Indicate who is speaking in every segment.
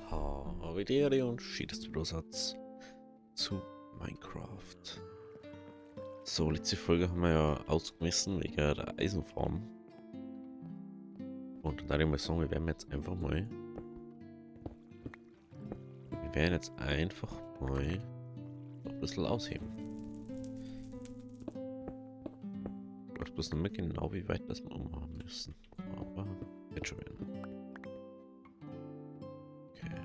Speaker 1: Havidere und schießt Videosatz zu Minecraft. So, letzte Folge haben wir ja ausgemessen wegen der Eisenfarm. Und da würde ich mal sagen, wir werden jetzt einfach mal ein bisschen ausheben. Ich weiß bloß nicht mehr genau, wie weit das wir umhaben müssen. Aber wird schon werden. Okay.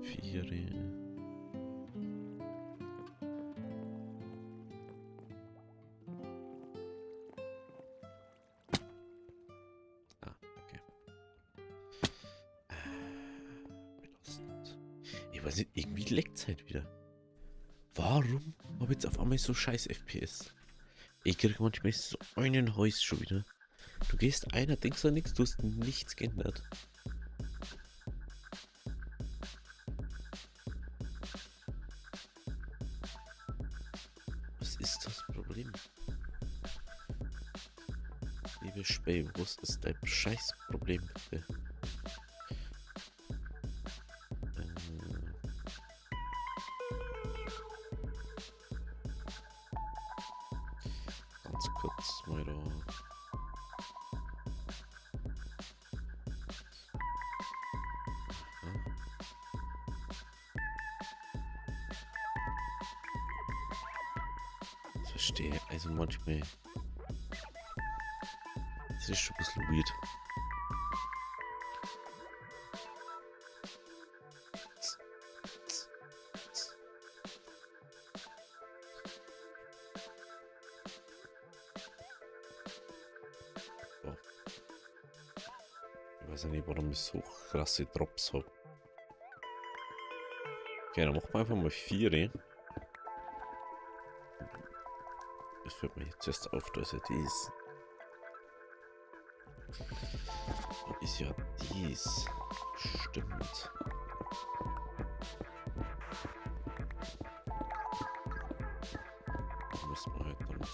Speaker 1: Vier. Okay. Belastend. Ich weiß nicht, irgendwie leckt es halt wieder. Warum habe ich jetzt auf einmal so scheiß FPS? Ich kriege manchmal so einen Häus schon wieder. Du gehst einer, denkst du nichts, du hast nichts geändert. Was ist das Problem? Liebe Späh, was ist dein scheiß Problem, bitte? Ganz kurz mal da. Ich verstehe, also manchmal. Das ist schon ein bisschen weird. So. Ich weiß nicht, warum ich so krasse Drops habe. Okay, dann machen wir einfach mal 4. Das fällt mir jetzt erst auf, dass ja dies. Da ist ja dies. Stimmt. Da müssen wir halt dann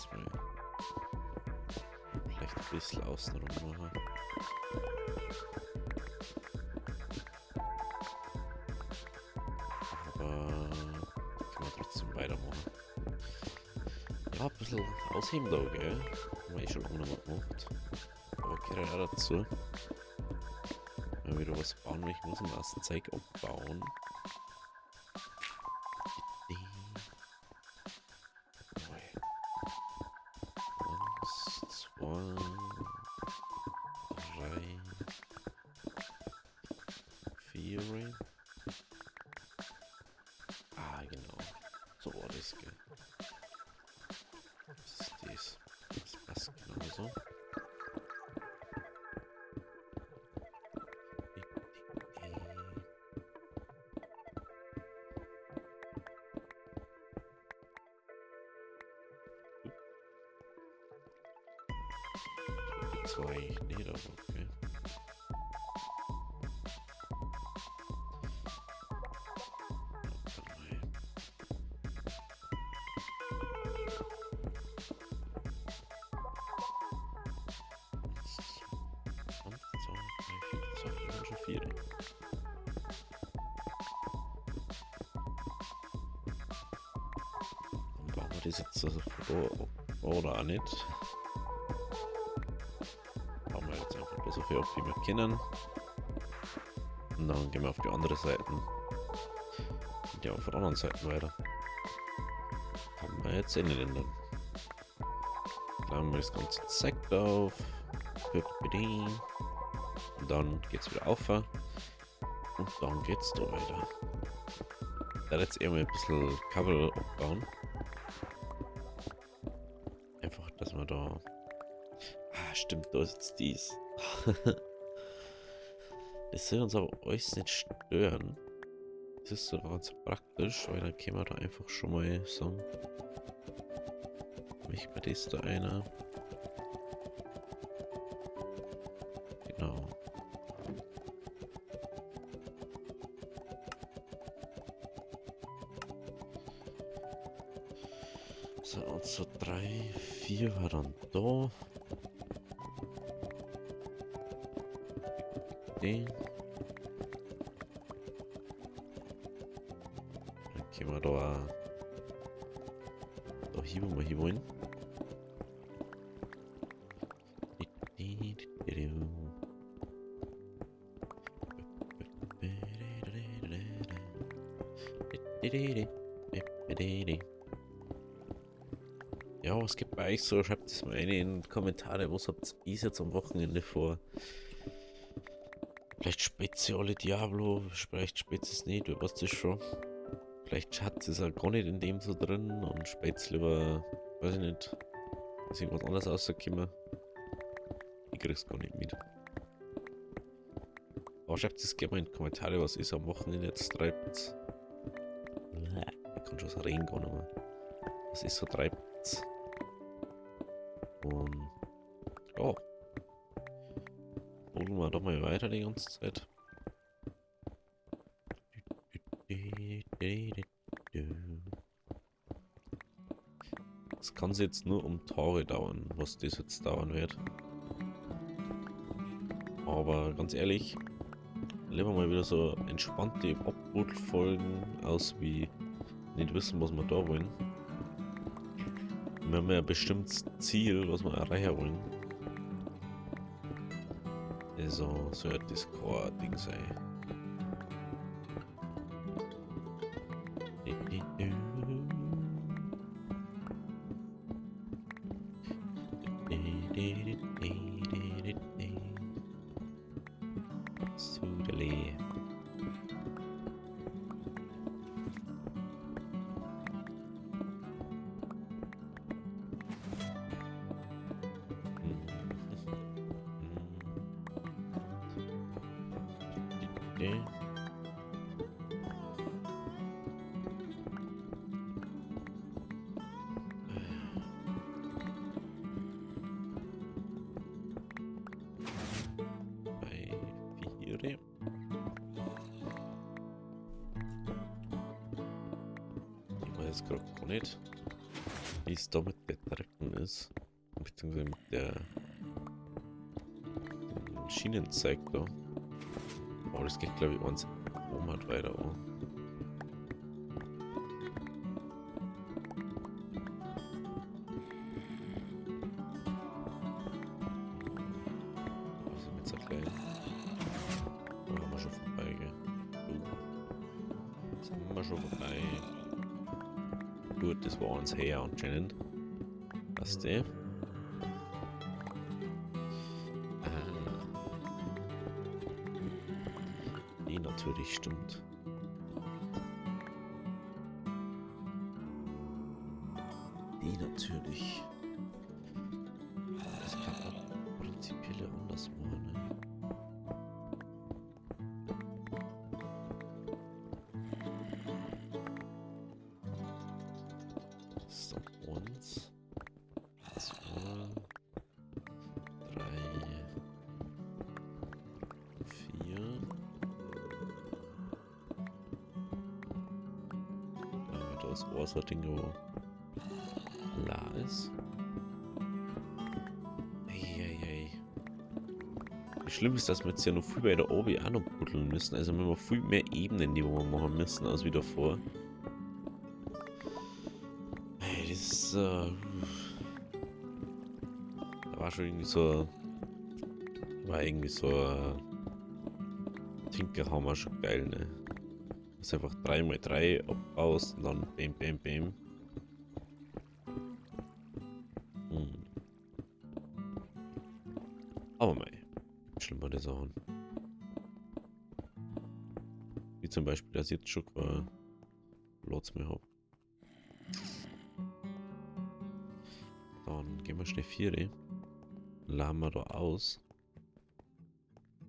Speaker 1: vielleicht ein bisschen außenrum machen. Aber können wir trotzdem weitermachen. Ja, ein bisschen ausheben da, gell? Haben wir eh schon lange nicht mehr gemacht. Aber gehört auch dazu. Wenn wir wieder was bauen, ich muss im ersten Zeug abbauen. Eins, zwei, drei, vier. Ah, genau. So war das, gell? Was ist das? Das passt genauso. Das war eigentlich nicht, aber okay. Und 2, 3, 4, 2, schon 4. Dann bauen wir das jetzt also vor oder auch nicht. Bauen wir jetzt einfach so viel ab, wie wir können. Und dann gehen wir auf die andere Seite. Und ja, auf der anderen Seite weiter. Haben wir jetzt in den Ländern. Laden wir das ganze Zeug auf. Und dann geht's wieder auf. Und dann geht's da weiter. Ich werde jetzt eher mal ein bisschen Kabel abbauen. Einfach, dass wir da. Ah, stimmt, da ist jetzt dies. Das soll uns aber alles nicht stören. Das ist so ganz praktisch, weil dann können wir da einfach schon mal sagen. Mich bei das da einer. Genau. So, und so 3, 4 war dann da. Den. Dann gehen wir da hier, wo wir hier wollen. Ja, was gibt bei euch so? Schreibt es mal in die Kommentare. Was habt ihr jetzt am Wochenende vor? Vielleicht Speziale Diablo, vielleicht Spezies nicht, wer weiß das schon. Vielleicht Schatz ist auch gar nicht in dem so drin und Spätz lieber, weiß ich nicht, ist irgendwas anderes rausgekommen. Ich krieg's gar nicht mit. Aber schreibt es gerne mal in die Kommentare, was ist am Wochenende jetzt treibt. Ich kann schon das Reden gar nicht mehr. Was ist so treibt. Und ja. Holen wir doch mal weiter die ganze Zeit. Das kann jetzt nur um Tage dauern, was das jetzt dauern wird. Aber ganz ehrlich, lieber mal wieder so entspannte Upload-Folgen aus wie nicht wissen, was wir da wollen. Wir haben ja ein bestimmtes Ziel, was wir erreichen wollen. Also soll das kein Ding sein. Sudeli. Bei 4. Ich weiß jetzt gerade gar nicht, wie es da mit der Drecken ist. Beziehungsweise mit der Schienenzeig da. Aber das geht glaube ich uns halt weiter an. Was ist jetzt so klein? Da haben wir schon vorbei, gell? Sind wir schon vorbei. Gut, das war uns her anscheinend. Was der? Die natürlich stimmt. Die natürlich. Das kann auch prinzipiell anders machen. Ne? So, 1, 2, 3, 4. Da ist auch so ein Ding, wo la ist. Eieiei. Das Schlimme ist, dass wir jetzt ja noch viel bei der Obi auch noch buddeln müssen. Also wir haben viel mehr Ebenen, die wir machen müssen, als wie davor. Hey, das ist, da war schon irgendwie so, Tinkerhammer schon geil, ne? Das ist einfach 3x3 abbaust und dann bam, bam, bam. Aber mei, schlimmere Sachen. Wie zum Beispiel, dass ich jetzt schon keinen Platz mehr habe. Dann gehen wir schnell 4. Laden wir da aus.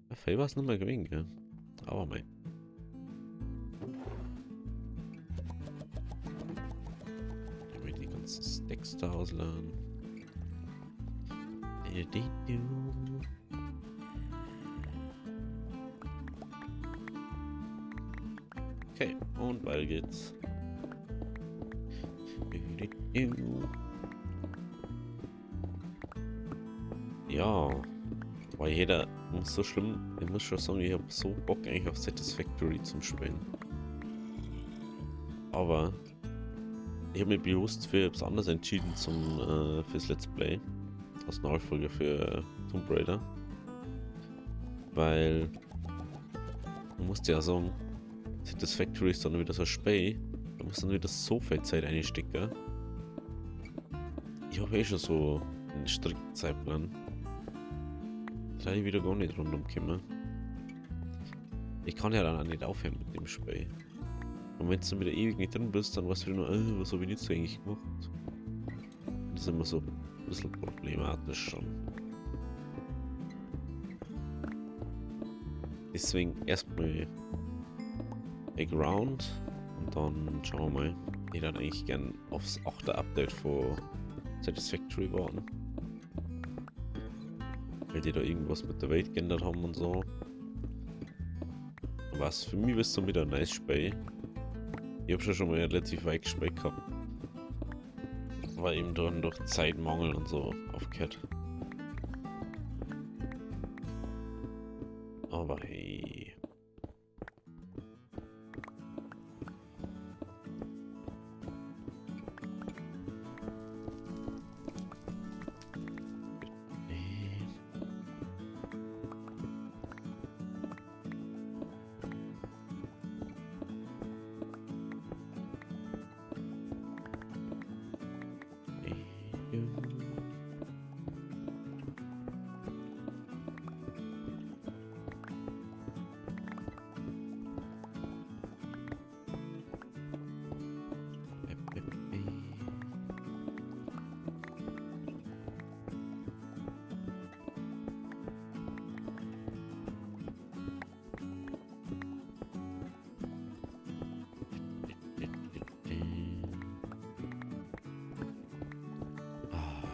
Speaker 1: Ja, Fell war es nicht mehr gewesen, gell? Aber mei. Ich will die ganzen Stacks da ausladen. Okay, und weiter geht's. Ja, war jeder muss so schlimm. Ich muss schon sagen, ich habe so Bock eigentlich auf Satisfactory zum Spielen. Aber ich habe mich bewusst für etwas anderes entschieden fürs Let's Play. Als Nachfolger für Tomb Raider. Weil man musste ja sagen, Satisfactory ist dann wieder so spät. Da muss dann wieder so viel Zeit einstecken. Ich habe eh schon so einen strikten Zeitplan. Da ich wieder gar nicht rundum kommen. Ich kann ja dann auch nicht aufhören mit dem Spiel. Und wenn du dann wieder ewig nicht drin bist, dann weißt du wieder nur, was habe ich jetzt eigentlich gemacht? Das ist immer so ein bisschen problematisch schon. Deswegen erstmal Ground und dann schauen wir mal. Ich hätte eigentlich gern aufs 8. Update von Satisfactory warten. Weil die da irgendwas mit der Welt geändert haben und so. Was für mich ist dann wieder ein nice Spiel. Ich habe schon mal relativ weit gespielt gehabt. Weil eben dann durch Zeitmangel und so aufgehört. Aber hey.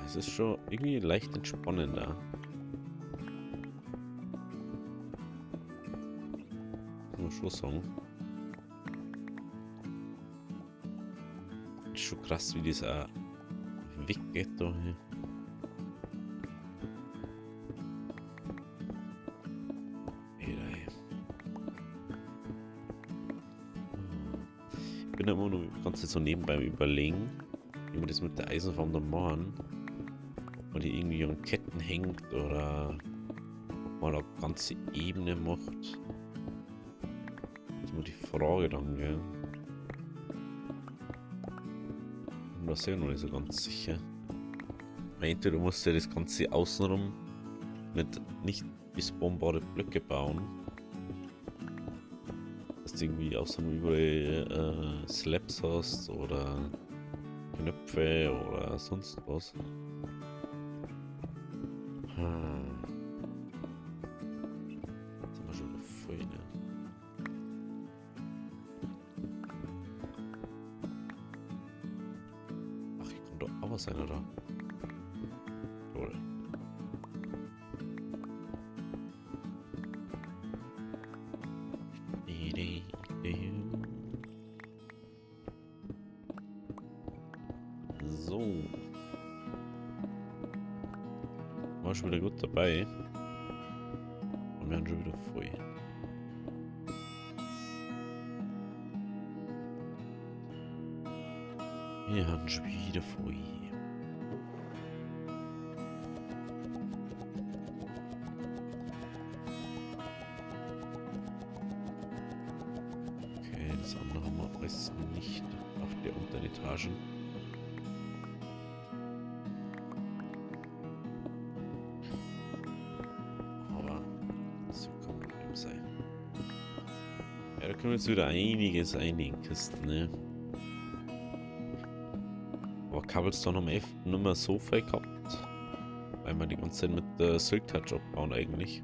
Speaker 1: Es ist schon irgendwie leicht entspannender. Muss man schon sagen. Ist schon krass, wie das auch weggeht da hier. Ich bin immer nur die ganze Zeit so nebenbei überlegen, wie man das mit der Eisenform dann machen. Ob man die irgendwie an Ketten hängt oder ob man eine ganze Ebene macht. Das ist immer die Frage dann, gell. Und da ist ja noch nicht so ganz sicher. Entweder du musst ja das Ganze außenrum mit nicht bespawnbare Blöcke bauen. Dass du irgendwie außenrum überall Slabs hast oder Knöpfe oder sonst was. Jetzt sind wir schon wieder voll, ne? Ach, ich kann doch auch was sein, oder? Lol. So. War schon wieder gut dabei. Und wir haben schon wieder voll. Wir haben schon wieder voll. Okay, das andere haben wir alles nicht auf der unteren Etagen. Sein. Ja, da können wir jetzt wieder einiges einigen Kisten, ne? Aber Cobblestone haben wir echt nicht mehr so viel gehabt. Weil wir die ganze Zeit mit der Silk Touch abbauen eigentlich.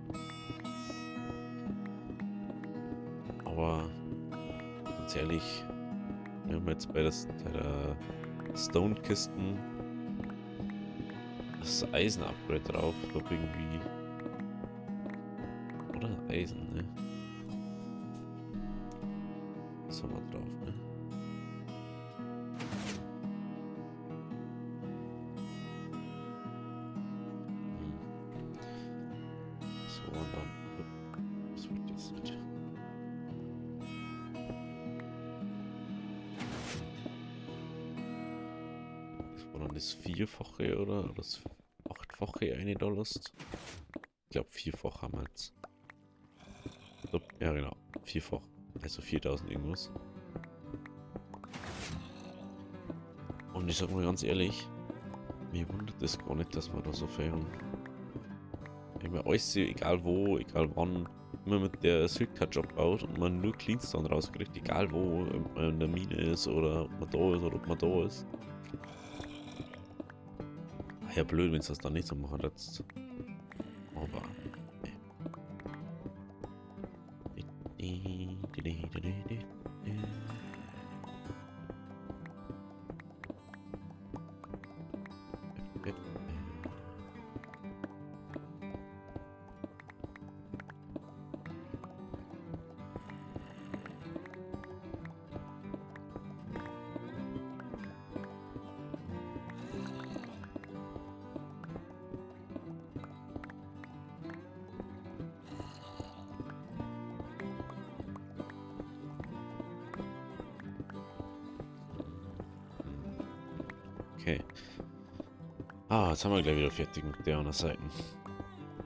Speaker 1: Aber ganz ehrlich, wir haben jetzt bei der Stone-Kisten das Eisen-Upgrade drauf. Ich glaube irgendwie. Oder Eisen, ne? Das haben wir drauf, ne? Und dann. Das wird jetzt nicht. Das war dann das Vierfache oder das Achtfache eine da lässt. Ich glaube, vierfach haben wir jetzt. So, ja, genau. Vierfach. Also 4000 irgendwas. Und ich sag mal ganz ehrlich, mir wundert es gar nicht, dass wir da so viel haben. Immer alles, egal wo, egal wann, immer mit der Silk-Touch abbaut und man nur Cleanstone rauskriegt, egal wo, ob man in der Mine ist oder ob man da ist oder ob man da ist. Ja, blöd, wenn es das dann nicht so machen jetzt. Aber. Okay. Ah, jetzt haben wir gleich wieder fertig mit der anderen Seite.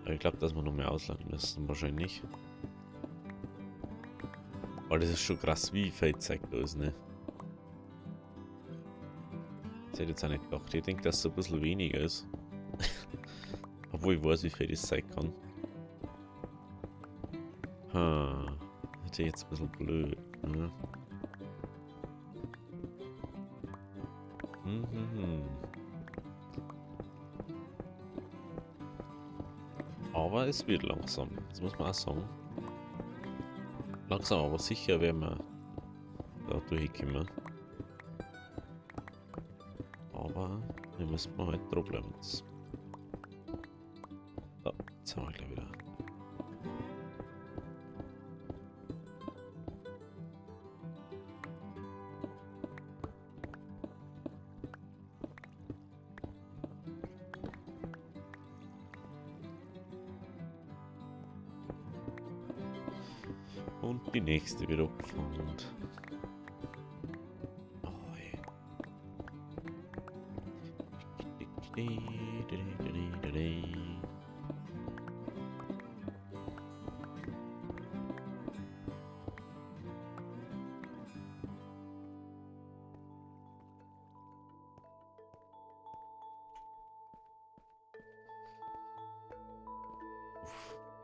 Speaker 1: Aber ich glaube, dass wir noch mehr ausladen müssen, wahrscheinlich. Aber das ist schon krass, wie viel Zeit da ist, ne? Das hätte ich jetzt auch nicht gedacht. Ich denke, dass es so ein bisschen weniger ist. Obwohl ich weiß, wie viel das sein kann. Das ist jetzt ein bisschen blöd, ne? Aber es wird langsam, das muss man auch sagen. Langsam, aber sicher werden wir da durchkommen. Aber wir müssen mal halt dranbleiben. So, jetzt haben wir gleich wieder. Und die nächste wird abgefangen. Oh,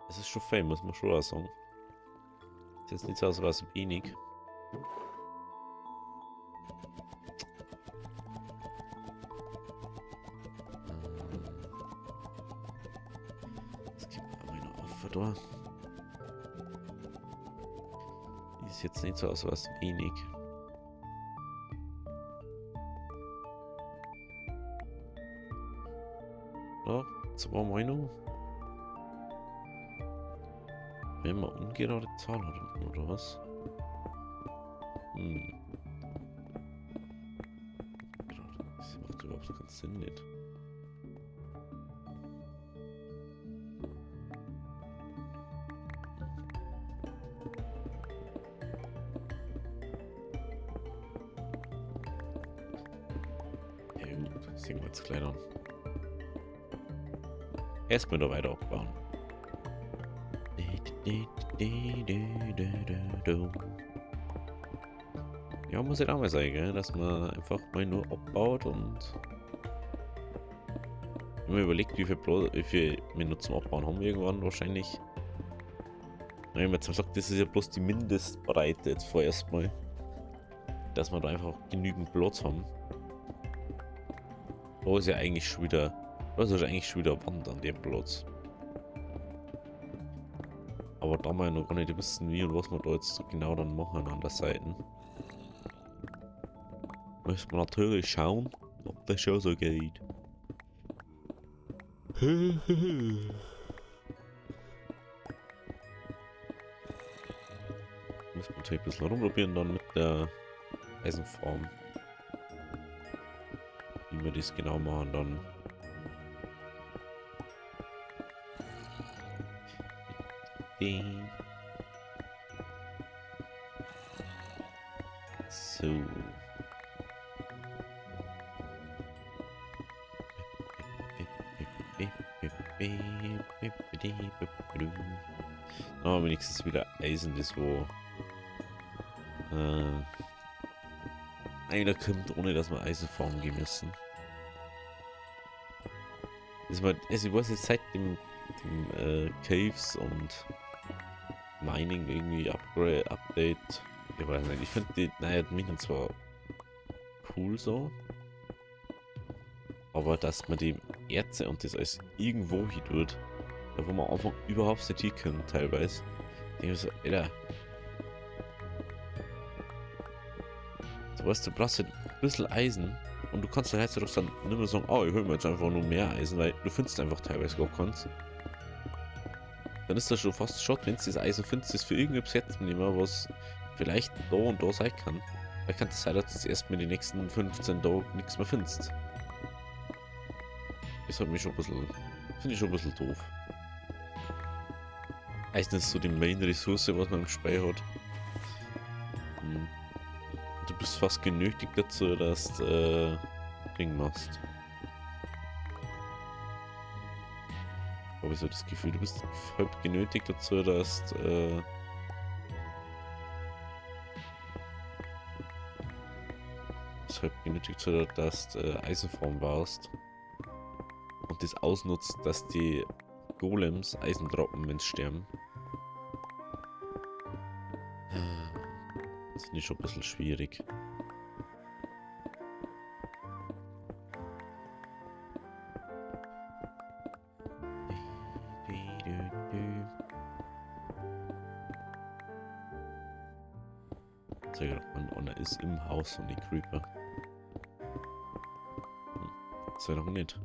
Speaker 1: es ist schon fein, muss man schon auch sagen. Sieht jetzt nicht so aus, als wäre es wenig. Das gibt aber noch auf, da. Ist jetzt nicht so aus, als wäre es wenig. Ja, zweimal noch. Wenn man ungerade Zahl hat, oder was? Das macht überhaupt keinen Sinn nicht. Ja gut, das sehen wir jetzt gleich an. Erstmal noch weiter abbauen. Ja, muss ich auch mal sagen, gell? Dass man einfach mal nur abbaut und wenn man überlegt, wie viel Minuten zum Abbauen haben wir irgendwann wahrscheinlich. Wenn man jetzt mal sagt, das ist ja bloß die Mindestbreite jetzt vorerst mal, dass wir da einfach genügend Platz haben. Da ist ja eigentlich schon wieder, da ist ja eigentlich schon wieder eine Wand an dem Platz. Aber da wir noch gar nicht wissen, wie und was wir da jetzt genau dann machen an der Seite, müssen wir natürlich schauen, ob das schon so geht. Müssen wir natürlich ein bisschen rumprobieren dann mit der Eisenform. Wie wir das genau machen dann. So. Aber wenigstens wieder Eisen, das wo einer kommt, ohne dass wir Eisen farmen gehen müssen. Das war, also ich weiß jetzt seit dem Caves und Mining irgendwie Update. Ich weiß nicht, ich finde die neuen Minen zwar cool so, aber dass man die Erze und das alles irgendwo hin tut, da wo man am Anfang überhaupt nicht hinkommen teilweise. Ich denke so, Alter, du weißt, du brauchst halt ein bisschen Eisen und du kannst dann heutzutage dann nicht mehr sagen, oh, ich hol mir jetzt einfach nur mehr Eisen, weil du findest einfach teilweise gar keins. Dann ist das schon fast Schott, wenn du das Eisen findest, das für irgendetwas jetzt nicht mehr, was vielleicht da und da sein kann. Da kann es sein, dass du erst mal die nächsten 15 Tage nichts mehr findest. Das hat mich schon ein bisschen, finde ich schon ein bisschen doof. Eisen ist so die Main-Ressource, was man im Spiel hat. Du bist fast genötigt dazu, dass du Ding machst. Habe ich so das Gefühl, du bist halb genötigt dazu, dass du halb genötigt dazu, dass du Eisenform warst. Und das ausnutzt, dass die Golems Eisen droppen, wenn sie sterben. Das finde ich schon ein bisschen schwierig. Und er ist im Haus von den Creeper. Sei doch nicht.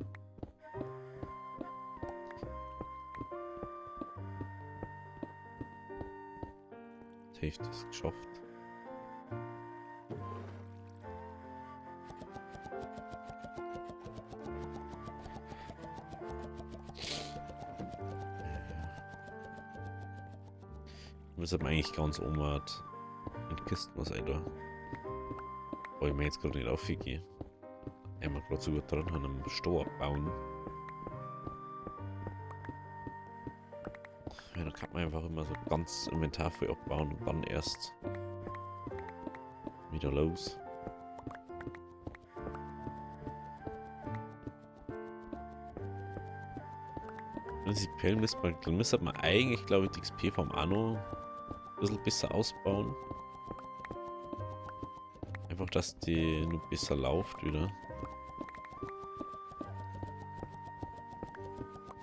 Speaker 1: Safe das geschafft. Wir sind eigentlich ganz umwart. In Kisten was ein da. Wo ich mir jetzt gerade nicht aufgehe. Einmal gerade so gut dran haben, einen Stor abbauen. Ja, da kann man einfach immer so ganz Inventar voll abbauen und dann erst wieder los. Prinzipiell müsste man eigentlich, glaube ich, die XP vom Anno ein bisschen besser ausbauen. Einfach, dass die nur besser läuft wieder.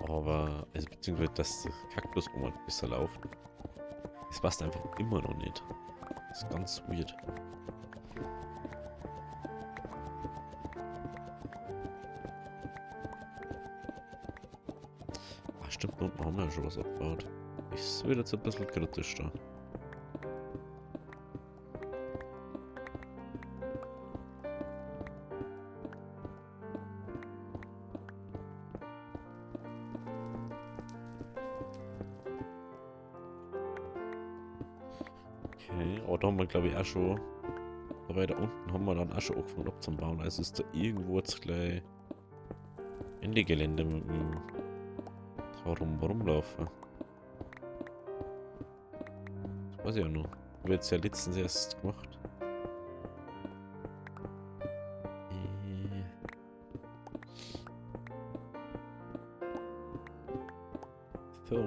Speaker 1: Aber, also beziehungsweise, dass der Kaktus immer besser läuft. Das passt einfach immer noch nicht. Das ist ganz weird. Ah, stimmt, da unten haben wir ja schon was abgebaut. Ist wieder jetzt ein bisschen kritisch da. Okay, oh, da haben wir glaube ich auch schon. Aber da unten haben wir dann auch schon angefangen abzubauen. Also ist da irgendwo jetzt gleich Ende Gelände mit dem rumlaufen. Das weiß ich ja noch. Habe jetzt ja letztens erst gemacht. So.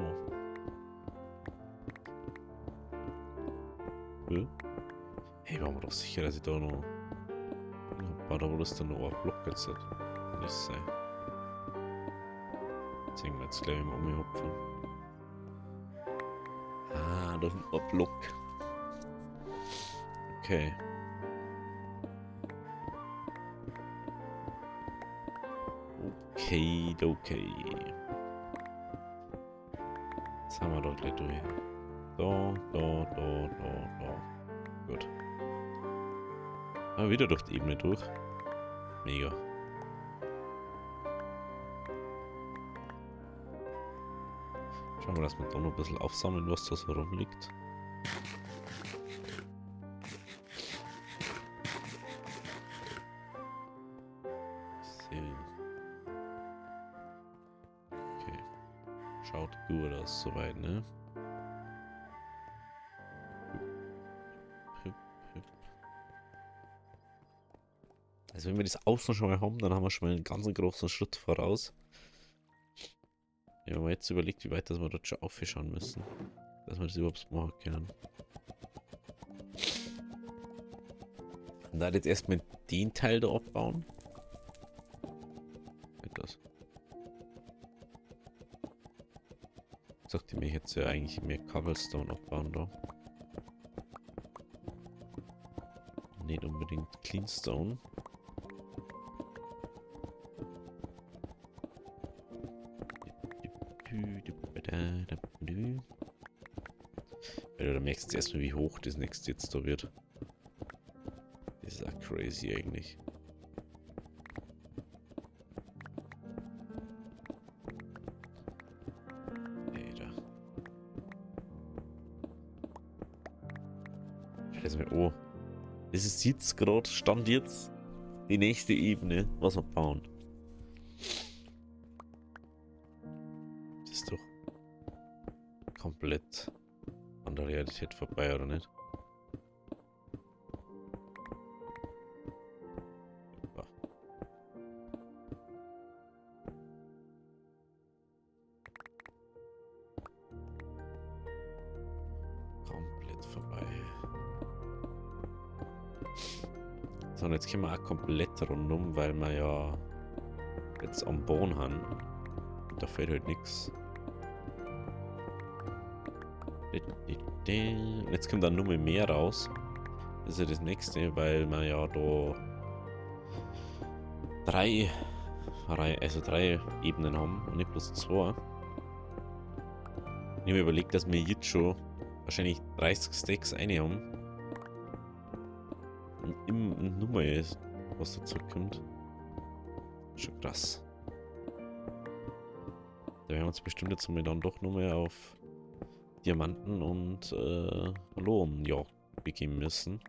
Speaker 1: Hey, waren wir doch sicher, dass ich da noch. War da wohl das dann noch ein Block jetzt hat. Nicht sein. Deswegen wir jetzt gleich mal umhupfen. Ah, da ist ein Block. Okay. Okay. Jetzt haben wir doch gleich durch. Da. Gut. Aber wieder durch die Ebene durch. Mega. Schauen wir, dass wir da noch ein bisschen aufsammeln, was da so rumliegt. So. Okay. Schaut gut aus soweit, ne? Hüp, hüp. Also wenn wir das außen schon mal haben, dann haben wir schon mal einen ganz großen Schritt voraus. Ja, wenn man jetzt überlegt, wie weit dass wir dort schon aufschauen müssen, dass wir das überhaupt machen können. Und da jetzt erstmal den Teil da abbauen. Etwas. Sagte mir jetzt ja eigentlich mehr Cobblestone abbauen da. Nicht unbedingt Cleanstone. Weil du merkst jetzt erstmal, wie hoch das nächste jetzt da wird. Das ist auch crazy eigentlich. Alter. Scheiße mir, oh. Das ist jetzt gerade, stand jetzt die nächste Ebene, was wir bauen. Das ist doch komplett an der Realität vorbei, oder nicht? Ja. Komplett vorbei. So, und jetzt können wir auch komplett rundum, weil wir ja jetzt am Boden haben. Und da fehlt halt nichts. Und jetzt kommt dann nur mehr raus. Das ist ja das nächste, weil wir ja da drei Ebenen haben und nicht bloß 2. Ich habe mir überlegt, dass wir jetzt schon wahrscheinlich 30 Stacks eine haben. Und im Nummer ist, was dazu kommt. Schon krass. Da werden wir uns bestimmt jetzt mal dann doch nur mehr auf Diamanten und Lohnjagd begeben müssen.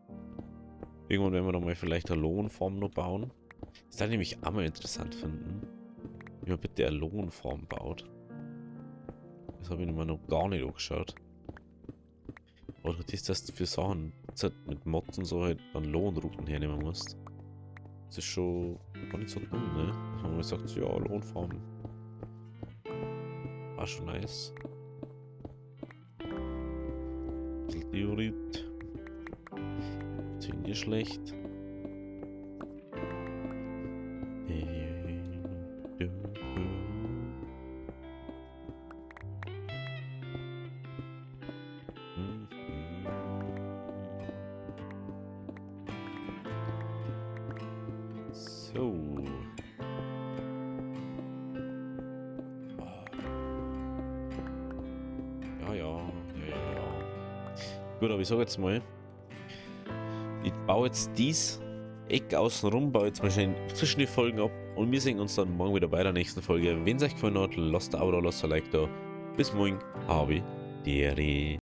Speaker 1: Irgendwann werden wir dann mal vielleicht eine Lohnform noch bauen. Das würde nämlich auch mal interessant finden, wie man bitte eine Lohnform baut. Das habe ich mir noch gar nicht angeschaut. Oder das, dass du für Sachen mit Mods und so halt dann Lohnrouten hernehmen musst. Das ist schon gar nicht so dumm, ne? Dass man mal sagt, so, ja, Lohnform. War schon nice. Theorit. Finde ich schlecht. So. Ja. Gut, aber ich sage jetzt mal, ich baue jetzt dies Eck außen rum, baue jetzt mal schön zwischen die Folgen ab und wir sehen uns dann morgen wieder bei der nächsten Folge. Wenn es euch gefallen hat, lasst ein Abo da, lasst ein Like da. Bis morgen, habe Dere.